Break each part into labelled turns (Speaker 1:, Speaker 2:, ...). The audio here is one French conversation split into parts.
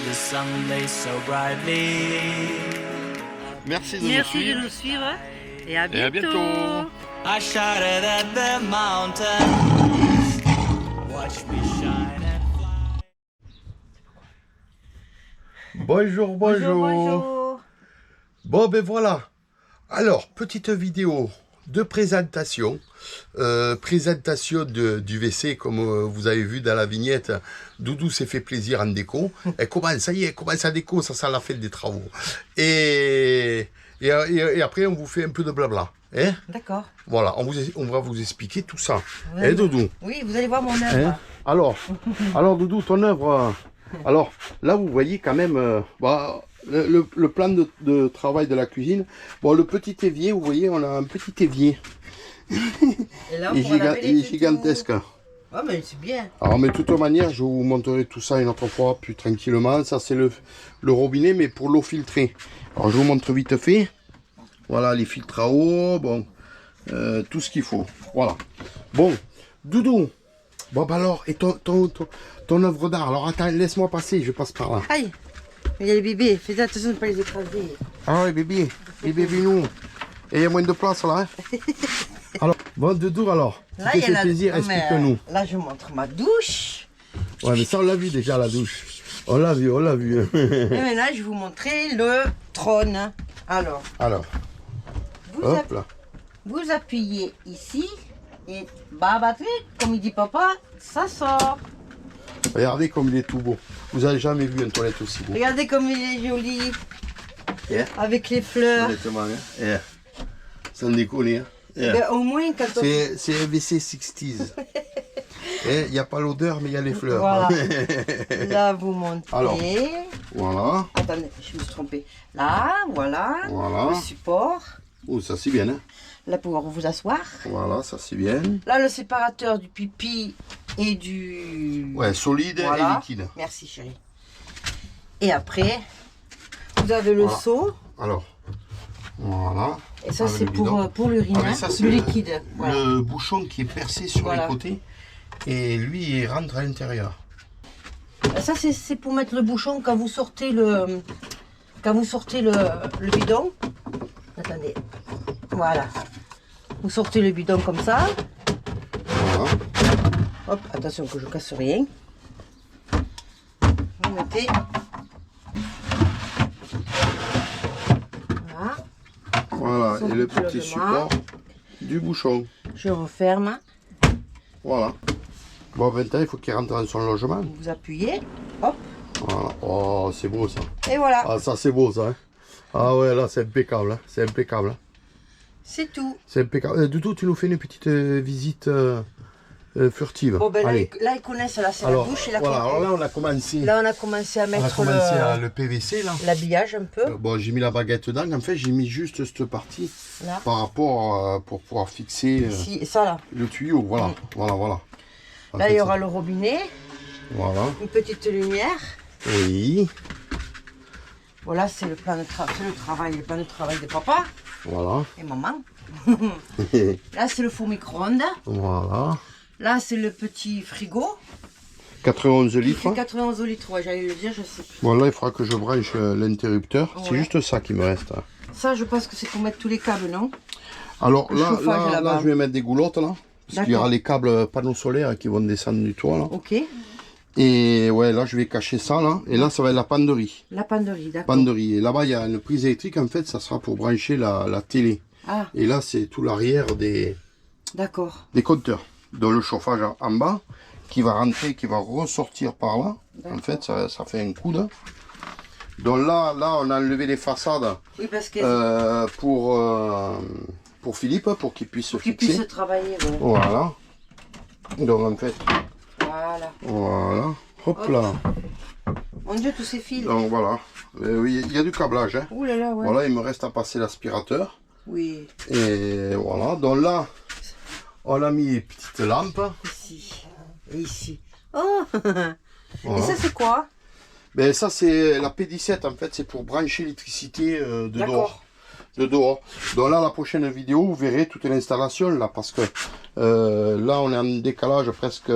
Speaker 1: the sun lays so brightly.
Speaker 2: Merci
Speaker 3: Merci de nous suivre et à bientôt.
Speaker 2: Et à bientôt.
Speaker 1: I shouted at the mountains, watch me shine and fly.
Speaker 2: Bonjour, bonjour. Bon, ben voilà. Alors, petite vidéo de présentation. Présentation du WC, comme vous avez vu dans la vignette. Doudou s'est fait plaisir en déco. Elle commence, ça y est, elle commence à déco, ça sent la fête des travaux. Et après, on vous fait un peu de blabla. Hein?
Speaker 3: D'accord.
Speaker 2: Voilà, on va vous expliquer tout ça.
Speaker 3: Ouais.
Speaker 2: Hein, Doudou?
Speaker 3: Oui, vous allez voir mon œuvre.
Speaker 2: Hein? Alors, Doudou, ton œuvre. Alors, là, vous voyez quand même le plan de travail de la cuisine. Bon, le petit évier, vous voyez, on a un petit évier.
Speaker 3: Et là,
Speaker 2: Il est gigantesque.
Speaker 3: Ah, mais c'est bien.
Speaker 2: Alors, mais de toute manière, je vous montrerai tout ça une autre fois, plus tranquillement. Ça, c'est le robinet, mais pour l'eau filtrée. Alors, je vous montre vite fait. Voilà, les filtres à eau, bon, tout ce qu'il faut. Voilà. Bon, Doudou. Bon, bah alors, et ton œuvre d'art. Alors, attends, laisse-moi passer, je passe par là.
Speaker 3: Aïe, il y a les bébés, faites attention de ne pas les écraser.
Speaker 2: Ah ouais, bébé, les bébés nous. Et il y a moins de place là. Hein. Alors, bon, Doudou, alors,
Speaker 3: Là,
Speaker 2: si tu fais plaisir, explique-nous.
Speaker 3: Là, je montre ma douche.
Speaker 2: Ouais, mais ça, on l'a vu déjà, la douche. On l'a vu, on l'a vu.
Speaker 3: Et maintenant, je vais vous montrer le trône. Alors,
Speaker 2: Hop là.
Speaker 3: vous appuyez ici et babatri, comme il dit papa, ça sort.
Speaker 2: Regardez comme il est tout beau. Vous avez jamais vu une toilette aussi beau.
Speaker 3: Regardez comme il est joli.
Speaker 2: Yeah.
Speaker 3: Avec les fleurs.
Speaker 2: Honnêtement, hein. Yeah. Sans déconner. Hein. Yeah.
Speaker 3: Ben, au moins, quand on...
Speaker 2: C'est un WC 60s. Il n'y a pas l'odeur, mais il y a les fleurs.
Speaker 3: Voilà. Là, vous montez.
Speaker 2: Alors. Voilà.
Speaker 3: Attendez, je me suis trompée. Là, voilà.
Speaker 2: Voilà.
Speaker 3: Le support.
Speaker 2: Oh, ça c'est bien. Hein.
Speaker 3: Là, pour vous asseoir.
Speaker 2: Voilà, ça c'est bien.
Speaker 3: Là, le séparateur du pipi et du...
Speaker 2: Ouais, solide
Speaker 3: Voilà.
Speaker 2: et liquide.
Speaker 3: Merci, chérie. Et après, vous avez le
Speaker 2: Voilà.
Speaker 3: seau.
Speaker 2: Alors, voilà.
Speaker 3: Et ça,
Speaker 2: Avec
Speaker 3: c'est
Speaker 2: le bidon.
Speaker 3: pour l'urine,
Speaker 2: Ah, mais
Speaker 3: hein,
Speaker 2: ça, c'est
Speaker 3: le liquide. Voilà.
Speaker 2: Le bouchon qui est percé sur
Speaker 3: Voilà.
Speaker 2: les côtés. Et lui, il rentre à l'intérieur.
Speaker 3: Ça, c'est pour mettre le bouchon quand vous sortez le... Quand vous sortez le bidon. Attendez. Voilà. Vous sortez le bidon comme ça.
Speaker 2: Voilà.
Speaker 3: Hop, attention que je casse rien. Vous mettez. Voilà.
Speaker 2: Voilà.
Speaker 3: Son
Speaker 2: Et le
Speaker 3: petit
Speaker 2: petit
Speaker 3: logement.
Speaker 2: support du bouchon.
Speaker 3: Je referme.
Speaker 2: Voilà. Bon, maintenant, il faut qu'il rentre dans son logement.
Speaker 3: Vous appuyez. Hop.
Speaker 2: Voilà. Oh, c'est beau ça.
Speaker 3: Et voilà.
Speaker 2: Ah, ça c'est beau ça. Hein. Ah ouais, là c'est impeccable. Hein. C'est impeccable. Hein.
Speaker 3: C'est tout.
Speaker 2: C'est impeccable. Doudou, tu nous fais une petite visite furtive.
Speaker 3: Bon, ben là,
Speaker 2: Allez.
Speaker 3: là, ils connaissent. Là, c'est la
Speaker 2: Alors,
Speaker 3: douche et la
Speaker 2: voilà,
Speaker 3: cour.
Speaker 2: alors là, on a commencé.
Speaker 3: Là, on a commencé à
Speaker 2: On a
Speaker 3: mettre
Speaker 2: commencé le PVC là.
Speaker 3: l'habillage un peu.
Speaker 2: Bon, j'ai mis la baguette dedans. En fait, j'ai mis juste cette partie
Speaker 3: Là.
Speaker 2: par rapport pour pouvoir fixer
Speaker 3: Ici, et ça là.
Speaker 2: le tuyau. Voilà, voilà, voilà. En
Speaker 3: Là,
Speaker 2: fait,
Speaker 3: il y aura
Speaker 2: ça-
Speaker 3: le robinet.
Speaker 2: Voilà.
Speaker 3: Une petite lumière.
Speaker 2: Oui.
Speaker 3: Voilà, c'est le plan de travail, le plan de travail de papa
Speaker 2: Voilà.
Speaker 3: et maman. Là, c'est le four micro-ondes.
Speaker 2: Voilà.
Speaker 3: Là, c'est le petit frigo.
Speaker 2: 91
Speaker 3: Il
Speaker 2: litres.
Speaker 3: fait 91 litres, ouais, j'allais le dire, je sais plus.
Speaker 2: Bon, là, il faudra que je branche l'interrupteur. C'est
Speaker 3: Ouais.
Speaker 2: juste ça qui me reste.
Speaker 3: Ça, je pense que c'est pour mettre tous les câbles, non?
Speaker 2: Alors
Speaker 3: Le
Speaker 2: là,
Speaker 3: chauffage,
Speaker 2: là,
Speaker 3: là-bas.
Speaker 2: je vais mettre des goulottes là. Parce qu'il y aura
Speaker 3: D'accord.
Speaker 2: les câbles panneaux solaires qui vont descendre du toit là.
Speaker 3: Ok.
Speaker 2: Et ouais, là, je vais cacher ça là. Et là, ça va être la penderie.
Speaker 3: La penderie, d'accord.
Speaker 2: Penderie. Et là-bas, il y a une prise électrique. En fait, ça sera pour brancher la télé.
Speaker 3: Ah,
Speaker 2: Et là, c'est tout l'arrière des
Speaker 3: d'accord.
Speaker 2: compteurs. Donc le chauffage en bas qui va rentrer, qui va ressortir par là. En fait, ça fait un coude. Donc là, on a enlevé les façades
Speaker 3: Oui, parce que
Speaker 2: pour Philippe, pour qu'il puisse se
Speaker 3: qu'il
Speaker 2: fixer.
Speaker 3: puisse travailler, ouais.
Speaker 2: Voilà. Donc en fait,
Speaker 3: Voilà.
Speaker 2: voilà. Hop
Speaker 3: Hop.
Speaker 2: là.
Speaker 3: Mon Dieu, tous ces fils.
Speaker 2: Donc voilà. Oui, il y a du câblage. Hein.
Speaker 3: Ouh là là, ouais.
Speaker 2: Voilà, il me reste à passer l'aspirateur.
Speaker 3: Oui,
Speaker 2: Et voilà. Donc là, on a mis les petites lampes.
Speaker 3: ici. Et ici. Oh Et
Speaker 2: Voilà.
Speaker 3: ça, c'est quoi?
Speaker 2: Ben ça c'est la P17 en fait, c'est pour brancher l'électricité de dehors.
Speaker 3: D'accord.
Speaker 2: De dehors. Donc là la prochaine vidéo vous verrez toute l'installation là parce que là on est en décalage presque.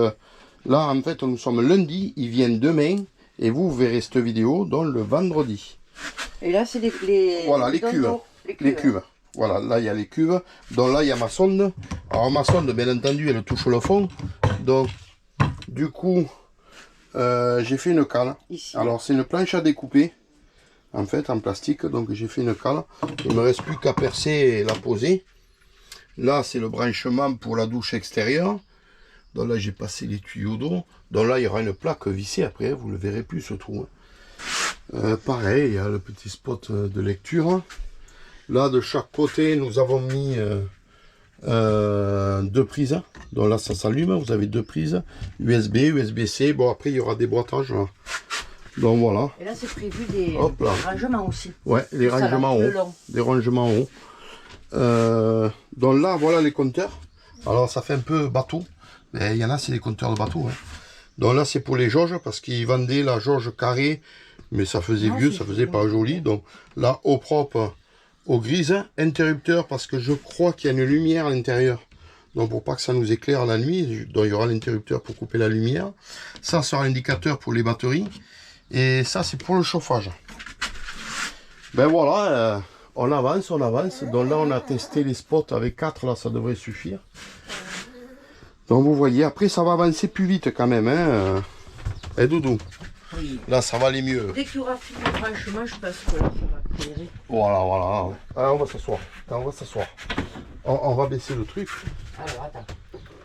Speaker 2: Là en fait nous sommes lundi, ils viennent demain Et vous verrez cette vidéo dans le vendredi.
Speaker 3: Et là, c'est
Speaker 2: Voilà, les cuves. Les cuves. Voilà, là, il y a les cuves. Donc là, il y a ma sonde. Alors, ma sonde, bien entendu, elle touche le fond. Donc, du coup, j'ai fait une cale.
Speaker 3: Ici.
Speaker 2: Alors, c'est une planche à découper. En fait, en plastique. Donc, j'ai fait une cale. Il ne me reste plus qu'à percer et la poser. Là, c'est le branchement pour la douche extérieure. Donc là, j'ai passé les tuyaux d'eau. Donc là, il y aura une plaque vissée après. Vous ne le verrez plus, ce trou. Pareil, il y a le petit spot de lecture. Là, de chaque côté, nous avons mis 2 prises. Donc là, ça s'allume. Vous avez 2 prises. USB, USB-C. Bon, après, il y aura des boîtages. Là. Donc voilà.
Speaker 3: Et là, c'est prévu des rangements aussi.
Speaker 2: Ouais, les rangements en haut. Des rangements en haut. Donc là, voilà les compteurs. Alors, ça fait un peu bateau. Mais il y en a, c'est des compteurs de bateau. Hein. Donc là, c'est pour les jauges. Parce qu'ils vendaient la jauge carrée. Mais ça faisait vieux, ça faisait pas joli. Donc là, eau propre, eau grise, interrupteur, parce que je crois qu'il y a une lumière à l'intérieur. Donc pour pas que ça nous éclaire la nuit, donc il y aura l'interrupteur pour couper la lumière. Ça sera l'indicateur pour les batteries. Et ça, c'est pour le chauffage. Ben voilà, on avance, on avance. Donc là, on a testé les spots avec 4, là, ça devrait suffire. Donc vous voyez, après, ça va avancer plus vite quand même. Hein. Et Doudou.
Speaker 3: Oui.
Speaker 2: Là, ça va aller mieux.
Speaker 3: Dès qu'il y aura fini le branchement, je pense que là, ça va éclairer.
Speaker 2: Voilà, voilà. Alors, on va s'asseoir. On va s'asseoir. On va baisser le truc.
Speaker 3: Alors, attends.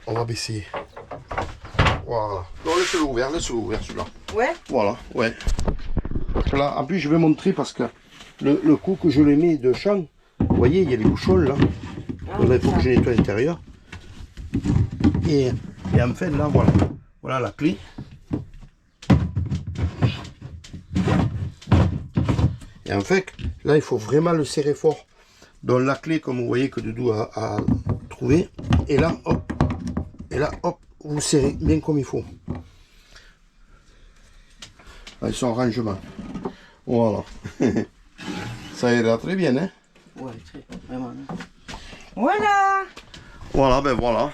Speaker 2: On va baisser. Voilà. Non, laisse-le ouvert celui-là.
Speaker 3: Ouais.
Speaker 2: Voilà, ouais. Là, en plus, je vais montrer parce que le coup que je les mets de champ, vous voyez, il y a les bouchons là.
Speaker 3: Ah,
Speaker 2: Donc là, il faut que je nettoie l'intérieur. Et en fait, là, voilà. Voilà la clé. Et en fait, là, il faut vraiment le serrer fort. Donc la clé, comme vous voyez que Doudou a trouvé. Et là, hop. Et là, hop, vous serrez bien comme il faut. Là, ils sont en rangement. Voilà. Ça ira très bien, hein?
Speaker 3: Ouais, très vraiment. Voilà.
Speaker 2: Voilà, ben voilà.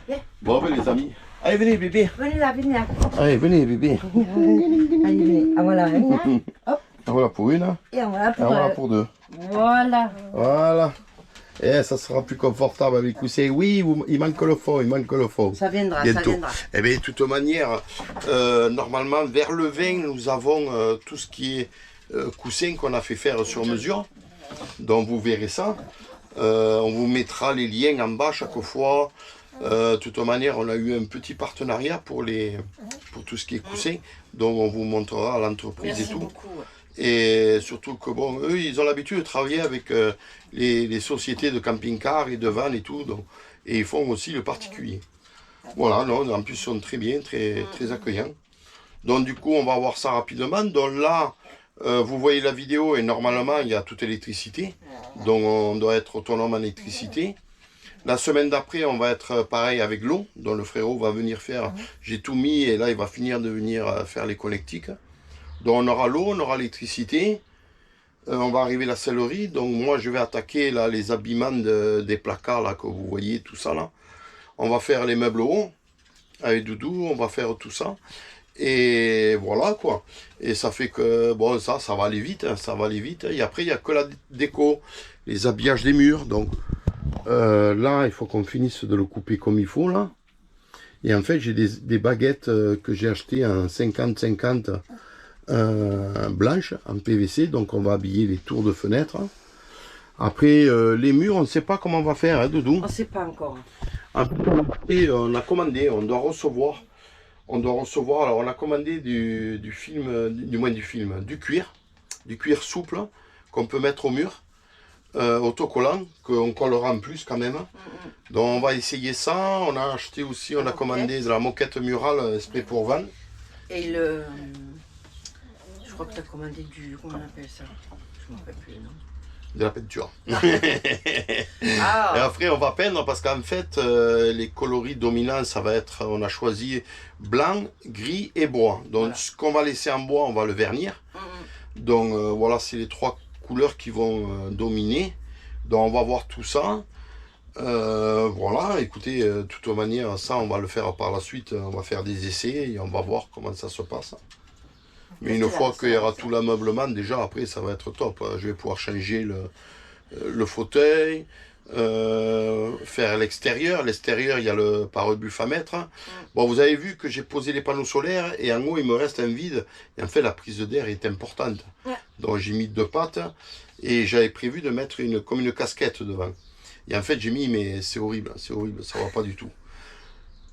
Speaker 3: Yeah.
Speaker 2: Bon, ben les amis. Allez, venez, bébé.
Speaker 3: Venez là, venez là.
Speaker 2: Allez, venez, bébé.
Speaker 3: Allez, venez. Ah, voilà, venez là. Hop.
Speaker 2: Voilà pour une.
Speaker 3: Et voilà
Speaker 2: Et
Speaker 3: pour,
Speaker 2: voilà pour 2.
Speaker 3: Voilà.
Speaker 2: Voilà. Et ça sera plus confortable avec le coussin. Oui, il manque le fond, il manque le fond.
Speaker 3: Ça viendra,
Speaker 2: bientôt.
Speaker 3: ça viendra.
Speaker 2: Eh bien, de toute manière, normalement, vers le 20, nous avons tout ce qui est coussin qu'on a fait faire sur mesure. Donc, vous verrez ça. On vous mettra les liens en bas chaque fois. De toute manière, on a eu un petit partenariat pour tout ce qui est coussin. Donc, on vous montrera l'entreprise et tout.
Speaker 3: Beaucoup.
Speaker 2: Et surtout que bon, eux, ils ont l'habitude de travailler avec les sociétés de camping-car et de vannes et tout. Donc, et ils font aussi le particulier. Voilà, non, en plus, ils sont très bien, très accueillants. Donc, du coup, on va voir ça rapidement. Donc là, vous voyez la vidéo et normalement, il y a toute l'électricité. Donc, on doit être autonome en électricité. La semaine d'après, on va être pareil avec l'eau. Donc, le frérot va venir faire... J'ai tout mis et là, il va finir de venir faire les connectiques. Donc on aura l'eau, on aura l'électricité, on va arriver à la sellerie. Donc moi je vais attaquer là les habillements des placards là que vous voyez, tout ça là. On va faire les meubles hauts avec Doudou, on va faire tout ça. Et voilà quoi. Et ça fait que bon ça va aller vite, hein, ça va aller vite. Et après il n'y a que la déco, les habillages des murs. Donc là il faut qu'on finisse de le couper comme il faut là. Et en fait j'ai des baguettes que j'ai achetées en 50-50. Blanche en PVC, donc on va habiller les tours de fenêtre. Après les murs, on ne sait pas comment on va faire, hein, Doudou.
Speaker 3: On ne sait pas encore.
Speaker 2: Et on a commandé, on doit recevoir. Alors on a commandé du cuir souple qu'on peut mettre au mur, autocollant, qu'on collera en plus quand même. Donc on va essayer ça. On a acheté aussi, on a commandé de la moquette murale spray pour van.
Speaker 3: Et le... Je crois que tu as commandé du... Comment on appelle ça? Je ne me rappelle plus le nom.
Speaker 2: De la peinture.
Speaker 3: Ah.
Speaker 2: Et après, on va peindre parce qu'en fait, les coloris dominants, ça va être... On a choisi blanc, gris et bois. Donc, voilà. Ce qu'on va laisser en bois, on va le vernir. Donc, voilà, c'est les 3 couleurs qui vont dominer. Donc, on va voir tout ça. Voilà, écoutez, de toute manière, ça, on va le faire par la suite. On va faire des essais et on va voir comment ça se passe. Mais une fois qu'il y aura tout l'ameublement, déjà après ça va être top. Je vais pouvoir changer le fauteuil, faire l'extérieur. L'extérieur, il y a le pare-buff à mettre. Bon, vous avez vu que j'ai posé les panneaux solaires et en haut il me reste un vide. Et en fait la prise d'air est importante. Donc j'ai mis 2 pattes et j'avais prévu de mettre comme une casquette devant. Et en fait j'ai mis, mais c'est horrible, ça va pas du tout.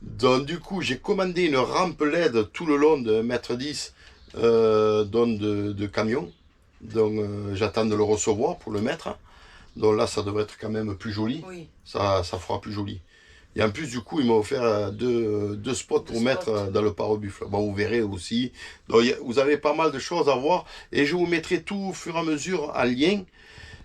Speaker 2: Donc du coup j'ai commandé une rampe LED tout le long de 1,10 m de camion. Donc j'attends de le recevoir pour le mettre. Donc là ça devrait être quand même plus joli. Oui. Ça fera plus joli. Et en plus du coup il m'a offert deux spots pour mettre dans le pare-buffle. Bon, vous verrez aussi. Donc vous avez pas mal de choses à voir. Et je vous mettrai tout au fur et à mesure en lien.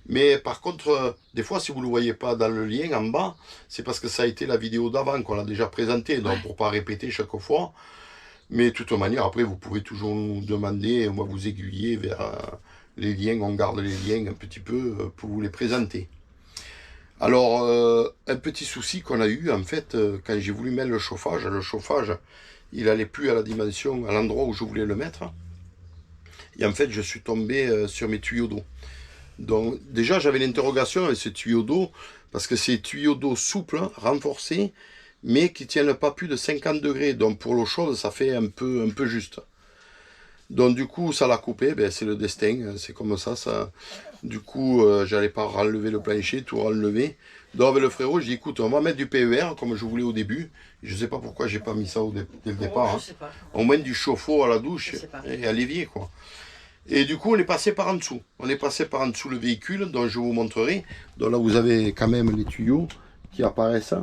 Speaker 2: Mais par contre, des fois, si vous ne le voyez pas dans le lien en bas, c'est parce que ça a été la vidéo d'avant qu'on a déjà présentée. Donc, pour ne pas répéter chaque fois. Mais de toute manière, après, vous pouvez toujours nous demander, on va vous aiguiller vers les liens. On garde les liens un petit peu pour vous les présenter. Alors, un petit souci qu'on a eu, en fait, quand j'ai voulu mettre le chauffage, il n'allait plus à la dimension, à l'endroit où je voulais le mettre. Et en fait, je suis tombé sur mes tuyaux d'eau. Donc déjà j'avais l'interrogation avec ces tuyaux d'eau, parce que c'est tuyaux d'eau souples, renforcés, mais qui ne tiennent pas plus de 50 degrés. Donc pour l'eau chaude, ça fait un peu juste. Donc du coup, ça l'a coupé, ben, c'est le destin, c'est comme ça. Du coup, j'allais pas enlever le plancher, tout enlever. Donc avec le frérot, j'ai dit écoute, on va mettre du PER, comme je voulais au début. Je ne sais pas pourquoi j'ai pas mis ça dès le départ. Hein. On met du chauffe-eau à la douche et à l'évier, quoi. Et du coup, on est passé par en dessous. On est passé par en dessous le véhicule, dont je vous montrerai. Donc là, vous avez quand même les tuyaux qui apparaissent.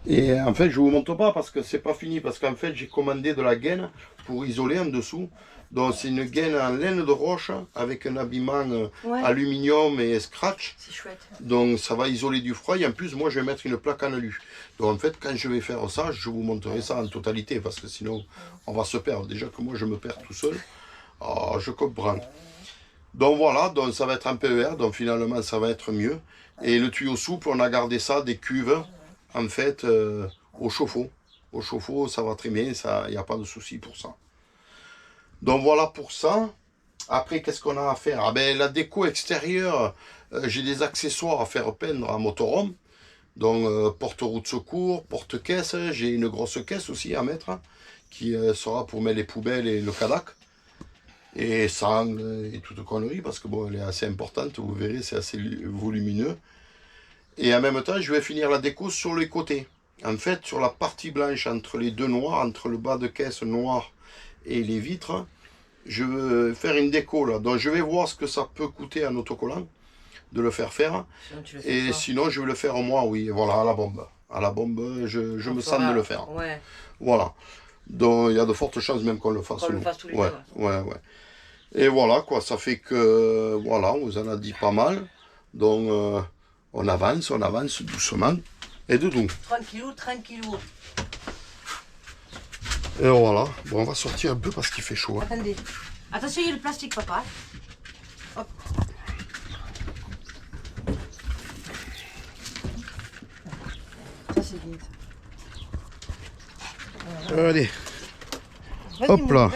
Speaker 2: Et en fait, je ne vous montre pas parce que c'est pas fini. Parce qu'en fait, j'ai commandé de la gaine pour isoler en dessous. Donc c'est une gaine en laine de roche avec un habillement aluminium et scratch. C'est chouette. Donc ça va isoler du froid. Et en plus, moi, je vais mettre une plaque en alu. Donc en fait, quand je vais faire ça, je vous montrerai ça en totalité. Parce que sinon, on va se perdre. Déjà que moi, je me perds tout seul. Oh, je comprends. Donc voilà, donc ça va être un PER, donc finalement ça va être mieux. Et le tuyau souple, on a gardé ça des cuves, en fait, au chauffe-eau. Au chauffe-eau, ça va très bien, il n'y a pas de souci pour ça. Donc voilà pour ça. Après, qu'est-ce qu'on a à faire? Ah ben, la déco extérieure, j'ai des accessoires à faire peindre en motorhome. Donc porte-roue de secours, porte-caisse, j'ai une grosse caisse aussi à mettre, qui sera pour mettre les poubelles et le Cadac. Et sangle et toute connerie, parce que bon, elle est assez importante, vous verrez, c'est assez volumineux. Et en même temps, je vais finir la déco sur les côtés. En fait, sur la partie blanche, entre les deux noirs, entre le bas de caisse noir et les vitres, je veux faire une déco là. Donc je vais voir ce que ça peut coûter en autocollant, de le faire. Et sinon, je vais le faire moi, oui, voilà, à la bombe. À la bombe, je me sens de le faire. Ouais. Voilà. Donc il y a de fortes chances même qu'on le fasse. Qu'on le fasse tous les deux. Ouais. Et voilà quoi, ça fait que voilà, on vous en a dit pas mal. Donc on avance doucement et doudou. Tranquillou. Et voilà, bon, on va sortir un peu parce qu'il fait chaud. Hein.
Speaker 3: Attendez, attention, il y a le plastique, papa. Hop. Ça c'est bien.
Speaker 2: Allez. Hop là.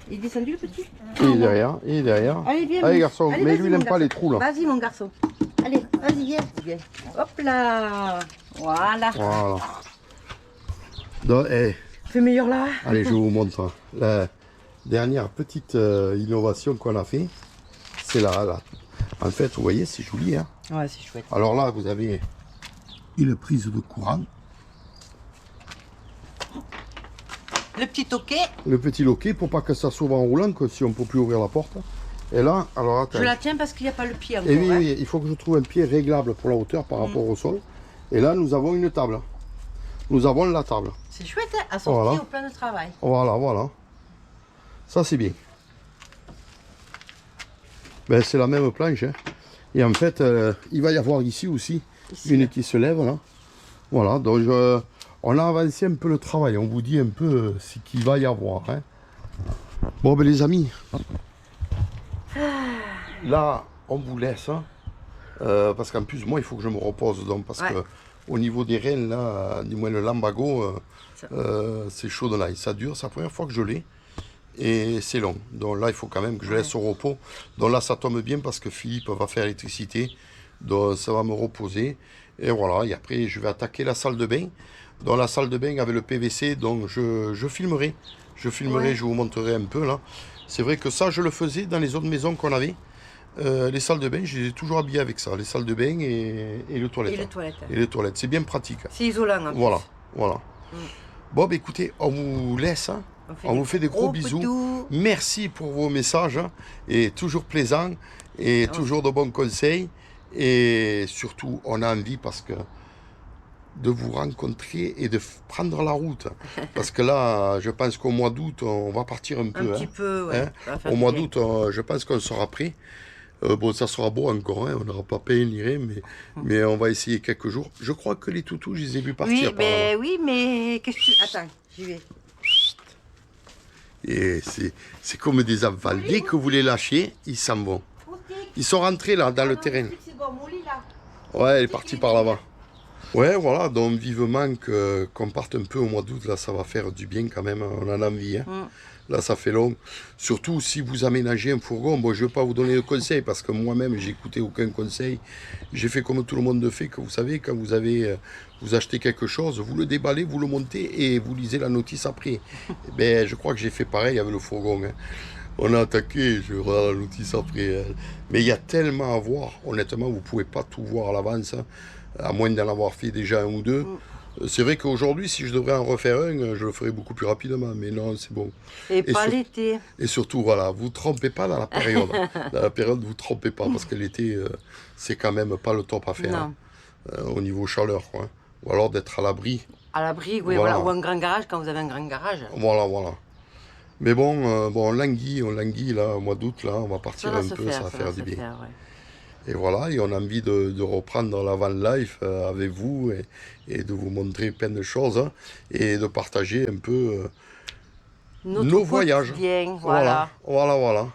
Speaker 3: Il est descendu le petit?
Speaker 2: Il est derrière.
Speaker 3: Allez, viens.
Speaker 2: Allez garçon, mais lui il n'aime pas les trous là.
Speaker 3: Vas-y mon garçon. Allez, vas-y, viens. Hop là. Voilà.
Speaker 2: Donc,
Speaker 3: fais meilleur là.
Speaker 2: Allez, je vous montre. La dernière petite innovation qu'on a fait, c'est là. En fait, vous voyez, c'est joli. Hein.
Speaker 3: Ouais, c'est chouette.
Speaker 2: Alors là, vous avez une prise de courant.
Speaker 3: Le petit loquet.
Speaker 2: Le petit loquet pour pas que ça s'ouvre en roulant, que si on ne peut plus ouvrir la porte. Et là, alors attends.
Speaker 3: Je la tiens parce qu'il n'y a pas le pied encore.
Speaker 2: Et oui, il faut que je trouve un pied réglable pour la hauteur par rapport au sol. Et là, nous avons une table. Nous avons la table.
Speaker 3: C'est chouette, hein, à sortir au plan de travail.
Speaker 2: Voilà. Ça, c'est bien. Ben, c'est la même planche. Hein. Et en fait, il va y avoir ici aussi une qui se lève. Là. Voilà, donc on a avancé un peu le travail. On vous dit un peu ce qu'il va y avoir. Hein. Bon, ben les amis, là, on vous laisse. Hein, parce qu'en plus, moi, il faut que je me repose. Donc, parce que au niveau des rênes, là, du moins le lambago, c'est chaud de l'ail. Ça dure, c'est la première fois que je l'ai. et c'est long. Donc là, il faut quand même que je laisse au repos. Donc là, ça tombe bien parce que Philippe va faire l'électricité. Donc ça va me reposer. Et voilà, et après, je vais attaquer la salle de bain. Dans la salle de bain avec le PVC, donc je filmerai. Je filmerai,
Speaker 3: Ouais.
Speaker 2: je vous montrerai un peu là. C'est vrai que ça, je le faisais dans les autres maisons qu'on avait. Les salles de bain, je les ai toujours habillées avec ça. Les salles de bain et le toilette.
Speaker 3: Et les toilettes.
Speaker 2: Et les toilettes, c'est bien pratique.
Speaker 3: C'est isolant. En
Speaker 2: Voilà,
Speaker 3: plus.
Speaker 2: voilà. Bon, bah, écoutez, on vous laisse. Hein. On vous fait des gros bisous.
Speaker 3: poutous.
Speaker 2: Merci pour vos messages. Hein. Et toujours plaisant. Et toujours de bons conseils. Et surtout, on a envie parce que de vous rencontrer et de prendre la route. Parce que là, je pense qu'au mois d'août, on va partir un peu.
Speaker 3: Un petit peu, ouais.
Speaker 2: Hein.
Speaker 3: Ça va faire
Speaker 2: Au
Speaker 3: du
Speaker 2: mois
Speaker 3: bien.
Speaker 2: d'août, je pense qu'on sera prêt. Bon, ça sera beau encore, hein, on n'aura pas payé ni rien, mais on va essayer quelques jours. Je crois que les toutous, je les ai vus partir
Speaker 3: Oui,
Speaker 2: par là.
Speaker 3: ben, oui, mais qu'est-ce que tu... Attends, j'y vais.
Speaker 2: Et c'est comme des enfants. Dès que vous les lâchez, ils s'en vont. Ils sont rentrés là, dans le terrain.
Speaker 3: C'est bon, mon lit, là.
Speaker 2: Ouais, elle est partie par là-bas. Ouais, voilà, donc vivement qu'on parte un peu au mois d'août, là, ça va faire du bien quand même, on en a envie. Hein. Là, ça fait long. Surtout si vous aménagez un fourgon. Bon, je ne vais pas vous donner de conseils parce que moi-même, j'ai écouté aucun conseil. J'ai fait comme tout le monde le fait, que vous savez, quand vous avez, vous achetez quelque chose, vous le déballez, vous le montez et vous lisez la notice après. Ben, je crois que j'ai fait pareil avec le fourgon. Hein. On a attaqué, je regarde la notice après. Mais il y a tellement à voir. Honnêtement, vous ne pouvez pas tout voir à l'avance, hein, à moins d'en avoir fait déjà un ou deux. C'est vrai qu'aujourd'hui, si je devrais en refaire un, je le ferais beaucoup plus rapidement. Mais non, c'est bon.
Speaker 3: Et pas l'été.
Speaker 2: Et surtout, voilà, vous ne trompez pas dans la période. Dans la période, vous ne trompez pas, parce que l'été, c'est quand même pas le top à faire.
Speaker 3: Non.
Speaker 2: Hein, au niveau chaleur, quoi. Ou alors d'être à l'abri.
Speaker 3: À l'abri, oui,
Speaker 2: Voilà.
Speaker 3: voilà. Ou un grand garage, quand vous avez un grand garage.
Speaker 2: Voilà, voilà. Mais bon, on languit, là, au mois d'août, là, on va partir un peu, ça va faire du bien.
Speaker 3: Ouais.
Speaker 2: Et voilà, et on a envie de reprendre la van life avec vous et de vous montrer plein de choses, hein, et de partager un peu nos voyages.
Speaker 3: quotidien, voilà.
Speaker 2: Voilà.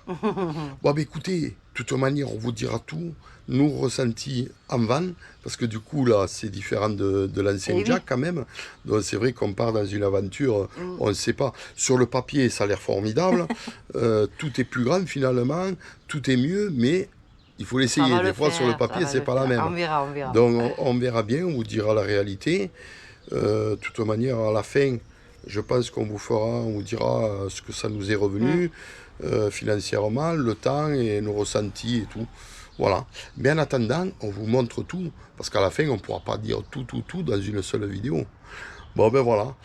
Speaker 2: Bon, bah, écoutez, de toute manière, on vous dira tout, nos ressentis en van, parce que du coup, là, c'est différent de l'ancien
Speaker 3: Eh oui.
Speaker 2: Jack quand même. Donc, c'est vrai qu'on part dans une aventure, on ne sait pas. Sur le papier, ça a l'air formidable, tout est plus grand finalement, tout est mieux, mais il faut l'essayer. Des fois, sur le papier, c'est pas la même.
Speaker 3: On verra, on verra.
Speaker 2: Donc, on verra bien, on vous dira la réalité. De toute manière, à la fin, je pense qu'on vous fera, on vous dira ce que ça nous est revenu financièrement, le temps et nos ressentis et tout. Voilà. Mais en attendant, on vous montre tout, parce qu'à la fin, on ne pourra pas dire tout dans une seule vidéo. Bon, ben voilà.